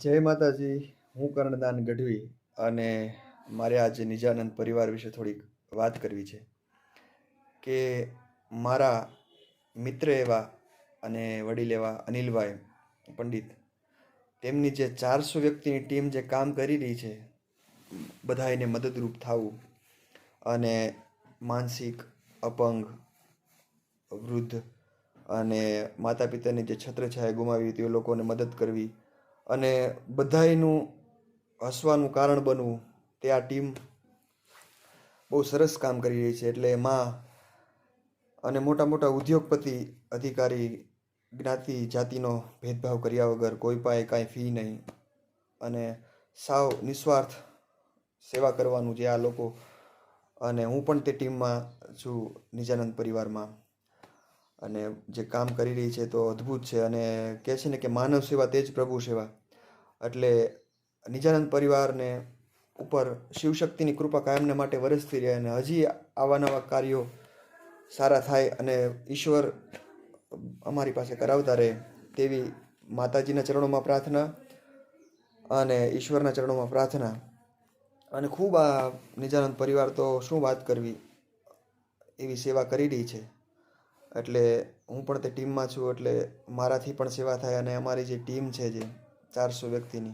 જય માતાજી. હું કર્ણદાન ગઢવી અને મારે આજે નિજાનંદ પરિવાર વિશે થોડીક વાત કરવી છે કે મારા મિત્ર એવા અને વડીલ એવા અનિલભાઈ પંડિત, તેમની જે 400 વ્યક્તિની ટીમ જે કામ કરી રહી છે, બધાને મદદરૂપ થવું અને માનસિક અપંગ, વૃદ્ધ અને માતા પિતાની જે છત્રછાયા ગુમાવી તે લોકોને મદદ કરવી અને બધાયનું હસવાનું કારણ બનવું, તે આ ટીમ બહુ સરસ કામ કરી રહી છે. એટલે એમાં અને મોટા મોટા ઉદ્યોગપતિ, અધિકારી, જ્ઞાતિ જાતિનો ભેદભાવ કર્યા વગર, કોઈ પાસે કાંઈ ફી નહીં અને સાવ નિસ્વાર્થ સેવા કરવાનું જે આ લોકો, અને હું પણ તે ટીમમાં છું, નિજાનંદ પરિવારમાં, અને જે કામ કરી રહી છે તો અદ્ભુત છે. અને કહે છે ને કે માનવ સેવા તે જ પ્રભુ સેવા. એટલે નિજાનંદ પરિવારને ઉપર શિવશક્તિની કૃપા કાયમને માટે વરસતી રહે અને હજી આવા નવા કાર્યો સારા થાય અને ઈશ્વર અમારી પાસે કરાવતા રહે તેવી માતાજીના ચરણોમાં પ્રાર્થના અને ઈશ્વરના ચરણોમાં પ્રાર્થના. અને ખૂબ આ નિજાનંદ પરિવાર તો શું વાત કરવી, એવી સેવા કરી રહી છે. એટલે હું પણ તે ટીમમાં છું, એટલે મારાથી પણ સેવા થાય અને અમારી જે ટીમ છે જે 400 વ્યક્તિની,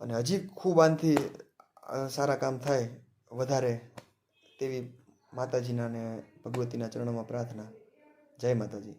અને હજી ખૂબ આનથી સારા કામ થાય વધારે તેવી માતાજીના ને ભગવતીના ચરણોમાં પ્રાર્થના. જય માતાજી.